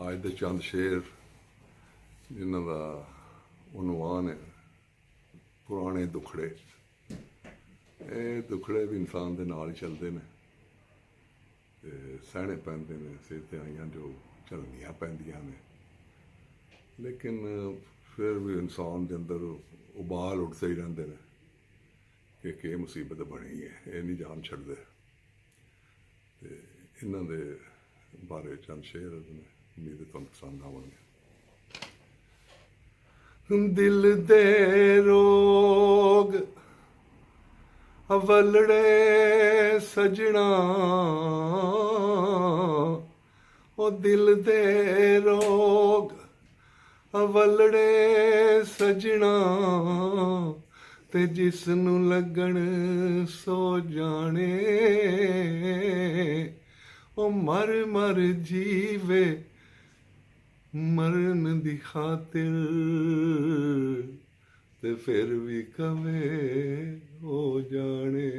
ਅੱਜ ਦੇ ਚੰਦ ਸ਼ੇਰ ਜਿਨ੍ਹਾਂ ਦਾ ਉਨਵਾਨ ਹੈ ਪੁਰਾਣੇ ਦੁਖੜੇ। ਇਹ ਦੁਖੜੇ ਵੀ ਇਨਸਾਨ ਦੇ ਨਾਲ ਹੀ ਚੱਲਦੇ ਨੇ ਤੇ ਸਹਿਣੇ ਪੈਂਦੇ ਨੇ, ਸਿਰ ਤੇ ਆਈਆਂ ਜੋ ਝੱਲਣੀਆਂ ਪੈਂਦੀਆਂ ਨੇ, ਲੇਕਿਨ ਫਿਰ ਵੀ ਇਨਸਾਨ ਦੇ ਅੰਦਰ ਉਬਾਲ ਉੱਠਦੇ ਹੀ ਰਹਿੰਦੇ ਨੇ ਕਿ ਕੀ ਮੁਸੀਬਤ ਬਣੀ ਹੈ, ਇਹ ਨਹੀਂ ਜਾਨ ਛੱਡਦੇ। ਤੇ ਇਹਨਾਂ ਦੇ ਬਾਰੇ ਚੰਦ ਸ਼ੇਰ ਨੇ, ਉਮੀਦ ਹੈ ਤੁਹਾਨੂੰ ਪਸੰਦ ਆਉਣਗੇ। ਦਿਲ ਦੇ ਰੋਗ ਅਵਲੜੇ ਸਜਣਾ, ਉਹ ਦਿਲ ਦੇ ਰੋਗ ਅਵਲੜੇ ਸਜਣਾ, ਤੇ ਜਿਸ ਨੂੰ ਲੱਗਣ ਸੋ ਜਾਣੇ, ਉਹ ਮਰ ਮਰ ਜੀਵੇ ਮਰਨ ਦੀ ਖਾਤਰ, ਤੇ ਫਿਰ ਵੀ ਕਵੇ ਹੋ ਜਾਣੇ।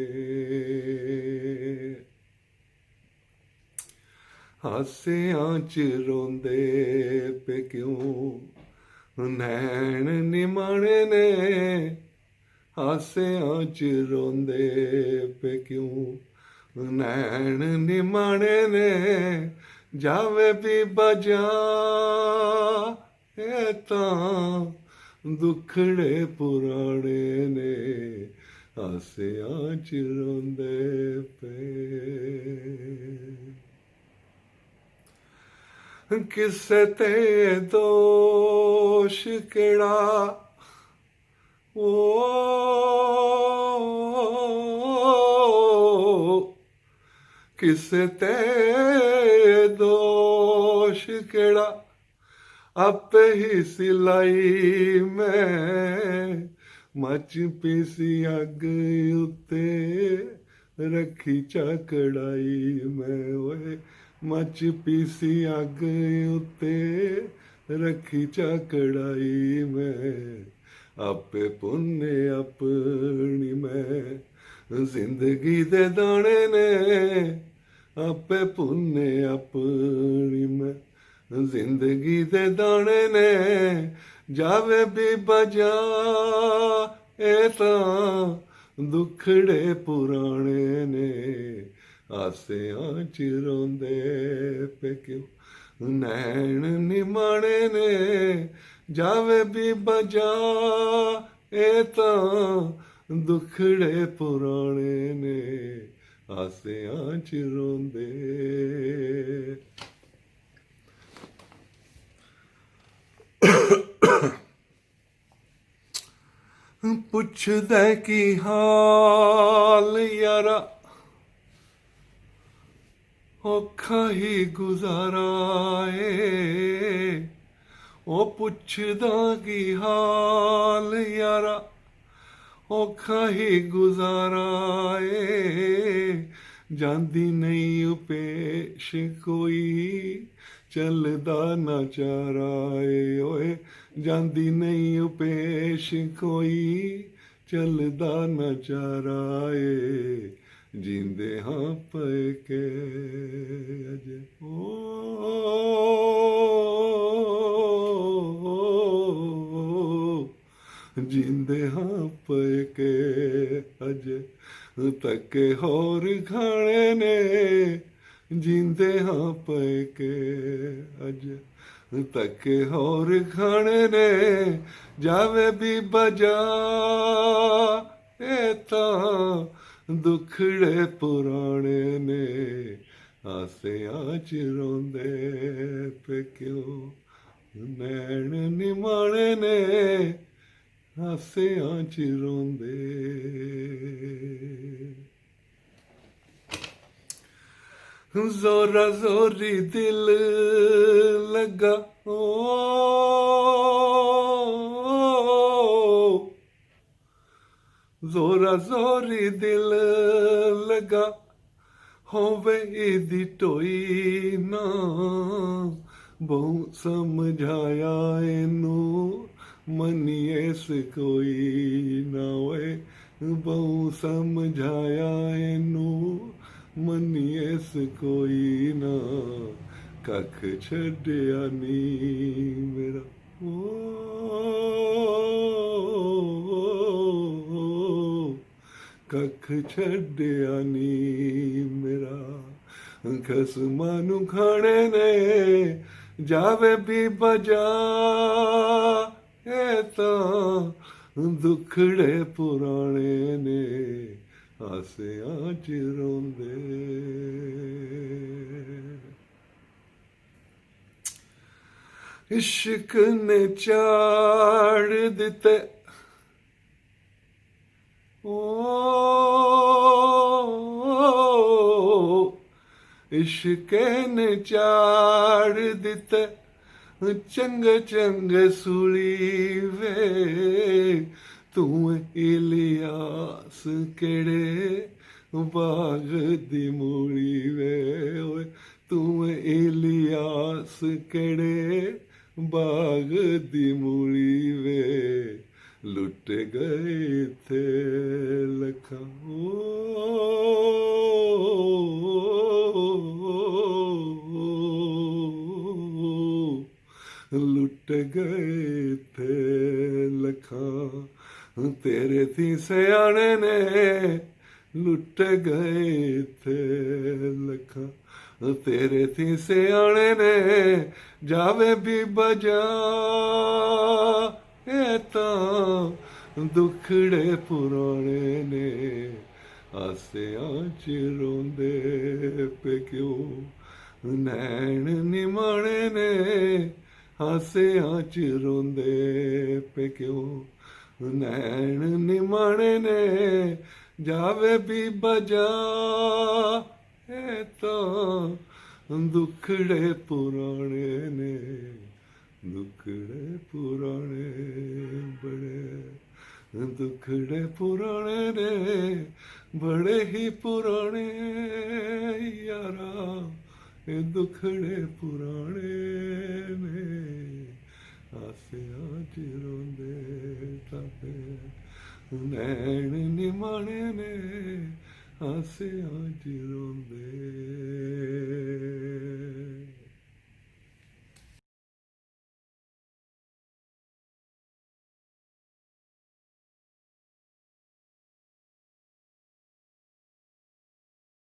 ਹਾਸਿਆਂ ਚ ਰੋਂਦੇ ਪੇ ਕਿਉਂ ਨੈਣ ਨਿਮਾਣੇ ਨੇ, ਹਾਸਿਆਂ ਚ ਰੋਂਦੇ ਪੇ ਕਿਉਂ ਨੈਣ ਨਿਮਾਣੇ ਨੇ, ਜਾਵੇ ਵੀ ਬਜਾ ਇਹ ਤਾਂ ਦੁਖੜੇ ਪੁਰਾਣੇ ਨੇ, ਹਾਸਿਆਂ ਚ ਰੋਂਦੇ ਪਏ। ਕਿਸੇ ਤੇ ਦੋਸ਼ ਕਿਹੜਾ ਕਿਸੇ ਤੇ ਦੋਸ਼ ਕਿਹੜਾ, ਆਪੇ ਹੀ ਸਿਲਾਈ ਮੈਂ, ਮੱਚ ਪੀਸੀ ਅੱਗ ਉੱਤੇ ਰੱਖੀ ਚਾਕੜਾਈ ਮੈਂ, ਓਏ ਮੱਚ ਪੀਸੀ ਅੱਗ ਉੱਤੇ ਰੱਖੀ ਚਾਕੜਾਈ ਮੈਂ, ਆਪੇ ਪੁੰਨੇ ਆਪਣੀ ਮੈਂ, ਜ਼ਿੰਦਗੀ ਦੇ ਦਾਣੇ ਨੇ, ਆਪੇ ਪੁੰਨੇ ਆਪਣੀ ਮੈਂ, ਜ਼ਿੰਦਗੀ ਦੇ ਦਾਣੇ ਨੇ, ਜਾਵੇ ਵੀ ਬਜਾ ਇਹ ਤਾਂ ਦੁਖੜੇ ਪੁਰਾਣੇ ਨੇ, ਹਾਸਿਆਂ ਚ ਰੋਂਦੇ ਪੇ ਕਿਉਂ ਨੈਣ ਨਿਮਾਣੇ ਨੇ, ਜਾਵੇ ਵੀ ਬਜਾ ਇਹ ਤਾਂ ਦੁਖੜੇ ਪੁਰਾਣੇ ਨੇ, ਹਾਸਿਆਂ ਚ ਰੋਂਦੇ। ਪੁੱਛਦਾ ਕੀ ਹਾਲ ਯਾਰਾ, ਔਖਾ ਹੀ ਗੁਜ਼ਾਰਾ ਏ, ਉਹ ਪੁੱਛਦਾ ਕੀ ਹਾਲ ਯਾਰਾ, ਔਖਾ ਹੀ ਗੁਜ਼ਾਰਾ ਏ, ਜਾਂਦੀ ਨਹੀਂ ਉਪੇਸ਼ ਕੋਈ, ਚੱਲਦਾ ਨਾ ਚਾਰਾ ਏ, ਓਏ ਜਾਂਦੀ ਨਹੀਂ ਉਪੇਸ਼ ਕੋਈ, ਚੱਲਦਾ ਨਾ ਚਾਰਾ ਏ, ਜੀਂਦੇ ਹਾਂ ਪਏ ਕੇ ਅਜੇ ਜੀਂਦੇ ਹਾਂ ਪਏ ਕੇ ਅਜੇ, ਤੱਕੇ ਹੋਰ ਖਾਣੇ ਨੇ, ਜੀਂਦੇ ਹਾਂ ਪਏ ਕੇ ਅਜੇ, ਤੱਕੇ ਹੋਰ ਖਾਣੇ ਨੇ, ਜਾਵੇ ਵੀ ਬਜਾ ਇਹ ਤਾਂ ਦੁਖੜੇ ਪੁਰਾਣੇ ਨੇ, ਹਾਸਿਆਂ ਚ ਰੋਂਦੇ ਪੇ ਕਿਉਂ ਨੈਣ ਨਿਮਾਣੇ ਨੇ, ਹਾਸਿਆਂ ਚ ਰੋਂਦੇ। ਜ਼ੋਰਾ ਜ਼ੋਰੀ ਦਿਲ ਲੱਗਾ ਜ਼ੋਰਾ ਜ਼ੋਰੀ ਦਿਲ ਲੱਗਾ, ਹੋਵੇ ਇਹਦੀ ਢੋਈ ਨਾ, ਬਹੁ ਸਮਝਾਇਆ ਇਹਨੂੰ, ਮੰਨੀਏ ਕੋਈ ਨਾ ਓਏ, ਬਹੁ ਸਮਝਾਇਆ ਇਹਨੂੰ, ਮੰਨੀਏ ਕੋਈ ਨਾ, ਕੱਖ ਛੱਡਿਆ ਨੀ ਮੇਰਾ ਕੱਖ ਛੱਡਿਆ ਨੀ ਮੇਰਾ ਖਸਮਾਂ ਨੂੰ ਖਾਣੇ ਨੇ ਜਾਵੇ ਵੀ ਬਜਾ ਇਹ ਤਾਂ ਦੁਖੜੇ ਪੁਰਾਣੇ ਨੇ ਆਸਿਆਂ ਚ ਰੋਂਦੇ ਇਸ਼ਕ ਨੇ ਚਾੜ ਦਿੱਤੇ इश्क ने चाड़ दिते चंग चंग सूली वे तू इलियास केड़े बाग दी मूली वे ओए तू इलियास केड़े बाग दी मूली वे लुट गए थे लखा लुट गए थे लखा तेरे थी सयाने ने लुट गए थे लखा तेरे थी सयाने ने जावे भी बजा ਇਹ ਤਾਂ ਦੁਖੜੇ ਪੁਰਾਣੇ ਨੇ ਆਸਿਆਂ ਚ ਰੋਂਦੇ ਪੇ ਕਿਉਂ ਨੈਣ ਨਿਮਾਣੇ ਨੇ ਆਸਿਆਂ ਚ ਰੋਂਦੇ ਪੇ ਕਿਉਂ ਨੈਣ ਨਿਮਾਣੇ ਨੇ ਜਾਵੇ ਵੀ ਬਜਾ ਇਹ ਤਾਂ ਦੁਖੜੇ ਪੁਰਾਣੇ ਨੇ दुखड़े पुराने बड़े दुखड़े पुराने ने बड़े ही पुराने यारा ये दुखड़े पुराने ने आसियां च रोंदे ताते नैन निमाने ने आसियां च रोंदे